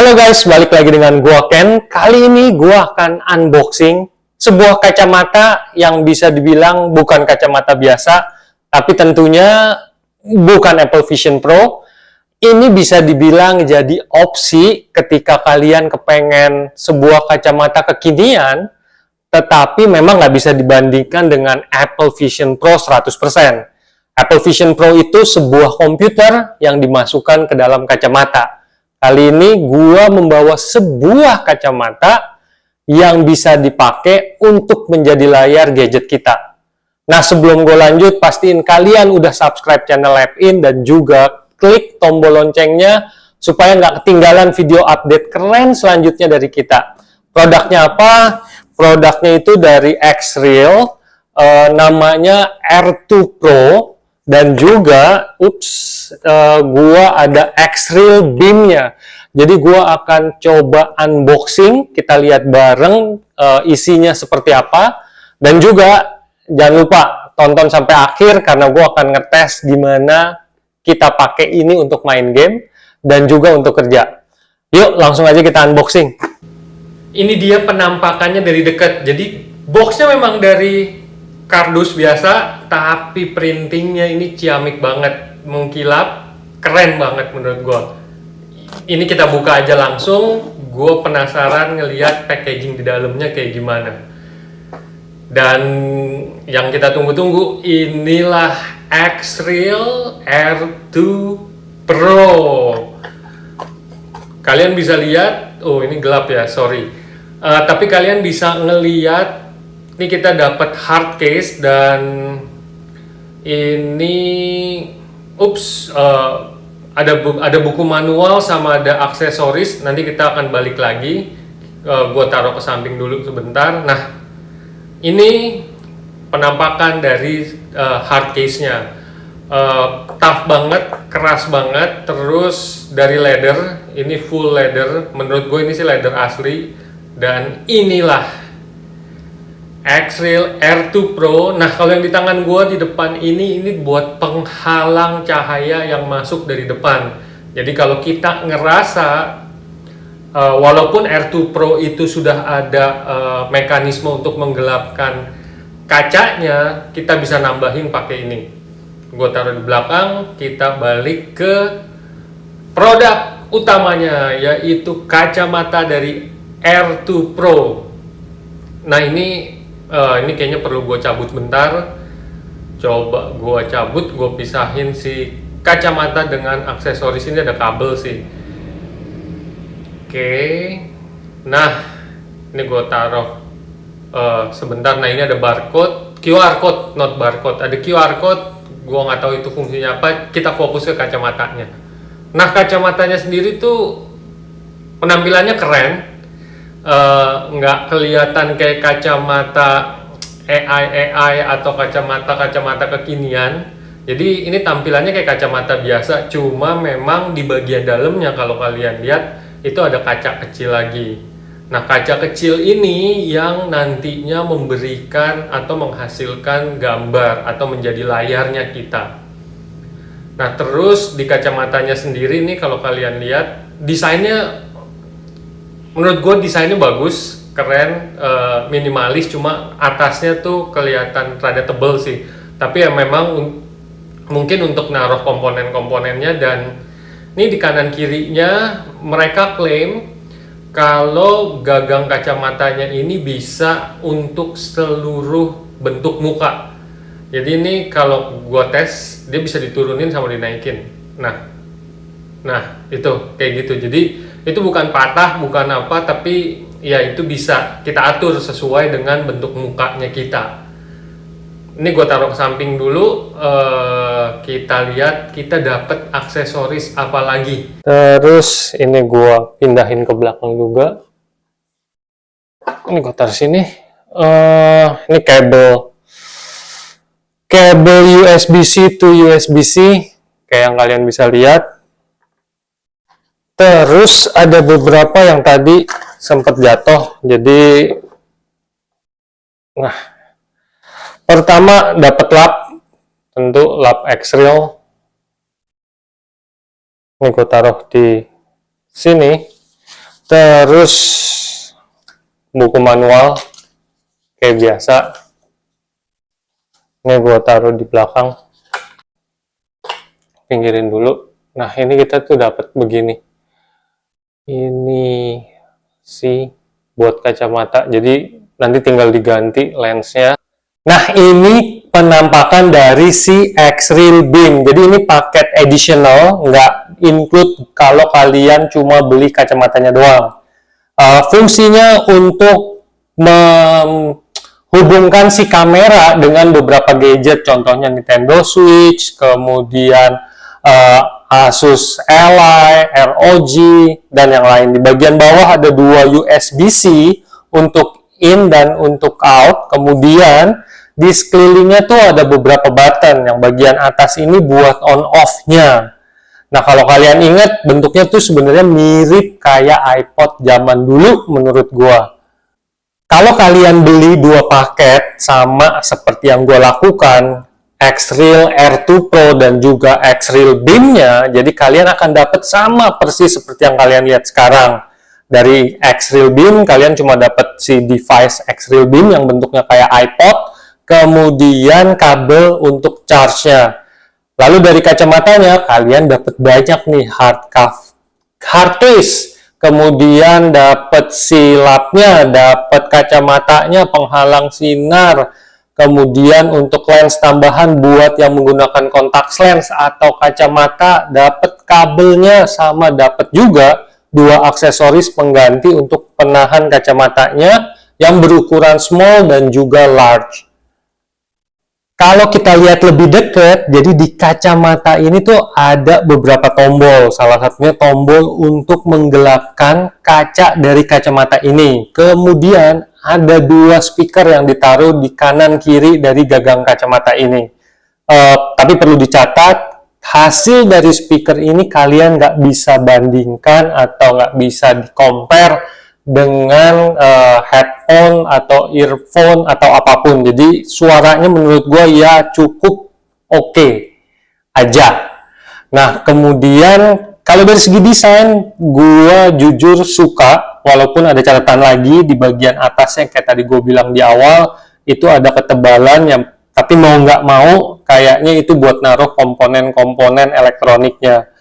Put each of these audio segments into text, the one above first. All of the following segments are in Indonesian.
Halo guys, balik lagi dengan gua Ken. Kali ini gua akan unboxing sebuah kacamata yang bisa dibilang bukan kacamata biasa, tapi tentunya bukan Apple Vision Pro. Ini bisa dibilang jadi opsi ketika kalian kepengen sebuah kacamata kekinian, tetapi memang nggak bisa dibandingkan dengan Apple Vision Pro 100%. Apple Vision Pro itu sebuah komputer yang dimasukkan ke dalam kacamata. Kali ini gua membawa sebuah kacamata yang bisa dipakai untuk menjadi layar gadget kita. Nah, sebelum gue lanjut, pastiin kalian udah subscribe channel Appin dan juga klik tombol loncengnya supaya nggak ketinggalan video update keren selanjutnya dari kita. Produknya apa? Produknya itu dari Xreal, namanya R2 Pro. Dan juga, gua ada Xreal Beam-nya. Jadi gua akan coba unboxing, kita lihat bareng isinya seperti apa. Dan juga jangan lupa tonton sampai akhir karena gua akan ngetes gimana kita pakai ini untuk main game dan juga untuk kerja. Yuk langsung aja kita unboxing. Ini dia penampakannya dari dekat. Jadi boxnya memang dari kardus biasa, tapi printingnya ini ciamik banget, mengkilap, keren banget menurut gue. Ini kita buka aja langsung, gue penasaran ngelihat packaging di dalamnya kayak gimana. Dan yang kita tunggu-tunggu, inilah Xreal R2 Pro. Kalian bisa lihat, oh ini gelap ya, sorry. Tapi kalian bisa ngelihat. Ini kita dapat hard case dan ini ada buku manual sama ada aksesoris. Nanti kita akan balik lagi. Gue taruh ke samping dulu sebentar. Nah, ini penampakan dari hard case-nya. Tough banget, keras banget. Terus dari leather, ini full leather. Menurut gue ini sih leather asli. Dan inilah Xreal R2 Pro. Nah, kalau yang di tangan gue di depan ini buat penghalang cahaya yang masuk dari depan. Jadi kalau kita ngerasa walaupun R2 Pro itu sudah ada mekanisme untuk menggelapkan kacanya, kita bisa nambahin pakai ini. Gue taruh di belakang, kita balik ke produk utamanya, yaitu kacamata dari R2 Pro. Nah, ini kayaknya perlu gue cabut bentar. Coba gue cabut, gue pisahin si kacamata dengan aksesoris. Ini ada kabel sih. Oke. Nah, ini gue taruh sebentar. Nah, ini ada barcode, QR code, not barcode. Ada QR code, gue nggak tahu itu fungsinya apa. Kita fokus ke kacamatanya. Nah, kacamatanya sendiri tuh penampilannya keren. Nggak kelihatan kayak kacamata AI atau kacamata kekinian. Jadi ini tampilannya kayak kacamata biasa, cuma memang di bagian dalamnya kalau kalian lihat itu ada kaca kecil lagi. Nah, kaca kecil ini yang nantinya memberikan atau menghasilkan gambar atau menjadi layarnya kita. Nah, terus di kacamatanya sendiri nih kalau kalian lihat desainnya, menurut gue desainnya bagus, keren, minimalis, cuma atasnya tuh kelihatan rada tebel sih. Tapi ya memang mungkin untuk naruh komponen-komponennya. Dan ini di kanan kirinya mereka klaim kalau gagang kacamatanya ini bisa untuk seluruh bentuk muka. Jadi ini kalau gue tes, dia bisa diturunin sama dinaikin. Nah itu kayak gitu. Jadi itu bukan patah, bukan apa, tapi ya itu bisa kita atur sesuai dengan bentuk mukanya kita. Ini gue taruh ke samping dulu. Kita lihat kita dapat aksesoris apa lagi. Terus ini gue pindahin ke belakang juga. Ini gue taruh sini. Ini kabel USB-C to USB-C kayak yang kalian bisa lihat. Terus ada beberapa yang tadi sempat jatuh. Jadi, nah, pertama dapat lap, tentu lap Xreal. Ini gue taruh di sini. Terus buku manual kayak biasa. Ini gua taruh di belakang. Pinggirin dulu. Nah, ini kita tuh dapat begini. Ini sih buat kacamata. Jadi nanti tinggal diganti lensnya. Nah, ini penampakan dari si X-Real Beam. Jadi ini paket additional, nggak include kalau kalian cuma beli kacamatanya doang. Fungsinya untuk menghubungkan si kamera dengan beberapa gadget, contohnya Nintendo Switch, kemudian Asus Ally, ROG, dan yang lain. Di bagian bawah ada dua USB-C untuk in dan untuk out. Kemudian di sekelilingnya tuh ada beberapa button. Yang bagian atas ini buat on-off-nya. Nah, kalau kalian ingat, bentuknya tuh sebenarnya mirip kayak iPod zaman dulu menurut gua. Kalau kalian beli dua paket sama seperti yang gua lakukan, X-Real R2 Pro dan juga X-Real Beam-nya, jadi kalian akan dapat sama persis seperti yang kalian lihat sekarang. Dari X-Real Beam, kalian cuma dapat si device X-Real Beam yang bentuknya kayak iPod, kemudian kabel untuk charge-nya. Lalu dari kacamatanya, kalian dapat banyak nih hard case, kemudian dapat silapnya, dapat kacamatanya, penghalang sinar, kemudian untuk lens tambahan buat yang menggunakan kontak lens atau kacamata, dapat kabelnya, sama dapat juga dua aksesoris pengganti untuk penahan kacamatanya yang berukuran small dan juga large. Kalau kita lihat lebih dekat, jadi di kacamata ini tuh ada beberapa tombol. Salah satunya tombol untuk menggelapkan kaca dari kacamata ini. Kemudian ada dua speaker yang ditaruh di kanan kiri dari gagang kacamata ini. Tapi perlu dicatat, hasil dari speaker ini kalian nggak bisa bandingkan atau nggak bisa di-compare dengan headphone atau earphone atau apapun. Jadi suaranya menurut gue ya cukup oke aja. Nah, kemudian kalau dari segi desain, gue jujur suka, walaupun ada catatan lagi di bagian atasnya kayak tadi gue bilang di awal, itu ada ketebalan yang, tapi mau nggak mau kayaknya itu buat naruh komponen-komponen elektroniknya.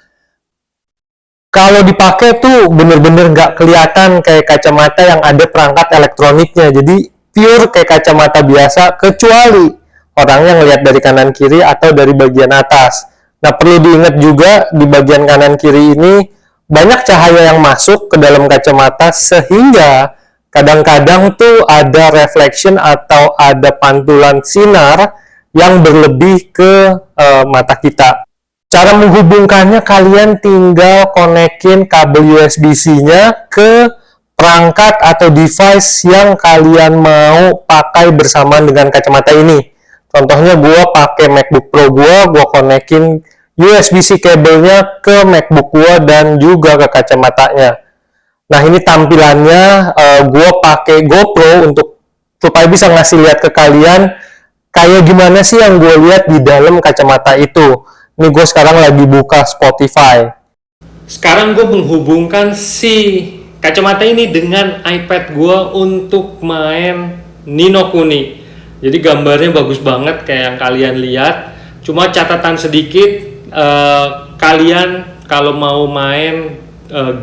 Kalau dipakai tuh bener-bener nggak kelihatan kayak kacamata yang ada perangkat elektroniknya. Jadi pure kayak kacamata biasa, kecuali orangnya ngelihat dari kanan kiri atau dari bagian atas. Nah, perlu diingat juga di bagian kanan kiri ini banyak cahaya yang masuk ke dalam kacamata sehingga kadang-kadang tuh ada reflection atau ada pantulan sinar yang berlebih ke mata kita. Cara menghubungkannya, kalian tinggal konekin kabel USB-C-nya ke perangkat atau device yang kalian mau pakai bersamaan dengan kacamata ini. Contohnya gue pakai MacBook Pro gue konekin USB-C kabelnya ke MacBook gue dan juga ke kacamatanya. Nah, ini tampilannya, gue pakai GoPro untuk supaya bisa ngasih lihat ke kalian kayak gimana sih yang gue lihat di dalam kacamata itu. Ini gue sekarang lagi buka Spotify. Sekarang gue menghubungkan si kacamata ini dengan iPad gue untuk main Ni no Kuni. Jadi gambarnya bagus banget kayak yang kalian lihat. Cuma catatan sedikit, kalian kalau mau main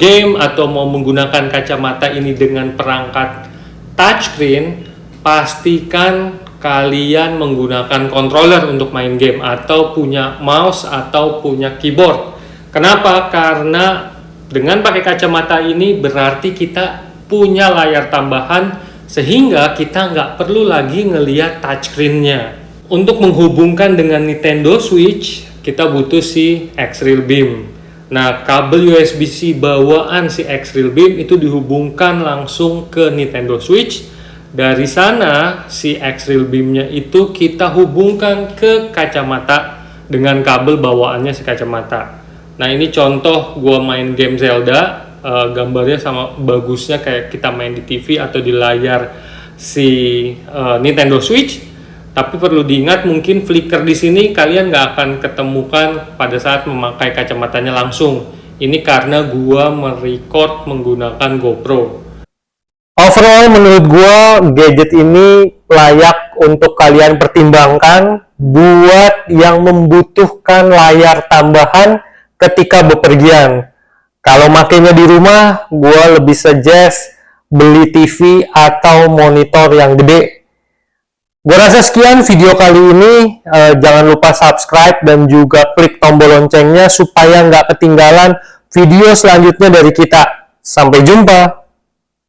game atau mau menggunakan kacamata ini dengan perangkat touchscreen, pastikan kalian menggunakan controller untuk main game atau punya mouse atau punya keyboard. Kenapa? Karena dengan pakai kacamata ini berarti kita punya layar tambahan sehingga kita nggak perlu lagi ngelihat touchscreen-nya. Untuk menghubungkan dengan Nintendo Switch, kita butuh si X-Real Beam. Nah, kabel USB-C bawaan si X-Real Beam itu dihubungkan langsung ke Nintendo Switch. Dari sana, si X-Real Beam-nya itu kita hubungkan ke kacamata dengan kabel bawaannya si kacamata. Nah, ini contoh gue main game Zelda, gambarnya sama bagusnya kayak kita main di TV atau di layar si Nintendo Switch. Tapi perlu diingat, mungkin flicker di sini kalian nggak akan ketemukan pada saat memakai kacamatanya langsung. Ini karena gua merecord menggunakan GoPro. Overall menurut gua gadget ini layak untuk kalian pertimbangkan buat yang membutuhkan layar tambahan ketika bepergian. Kalau makainya di rumah, gua lebih suggest beli TV atau monitor yang gede. Gua rasa sekian video kali ini. Jangan lupa subscribe dan juga klik tombol loncengnya supaya nggak ketinggalan video selanjutnya dari kita. Sampai jumpa!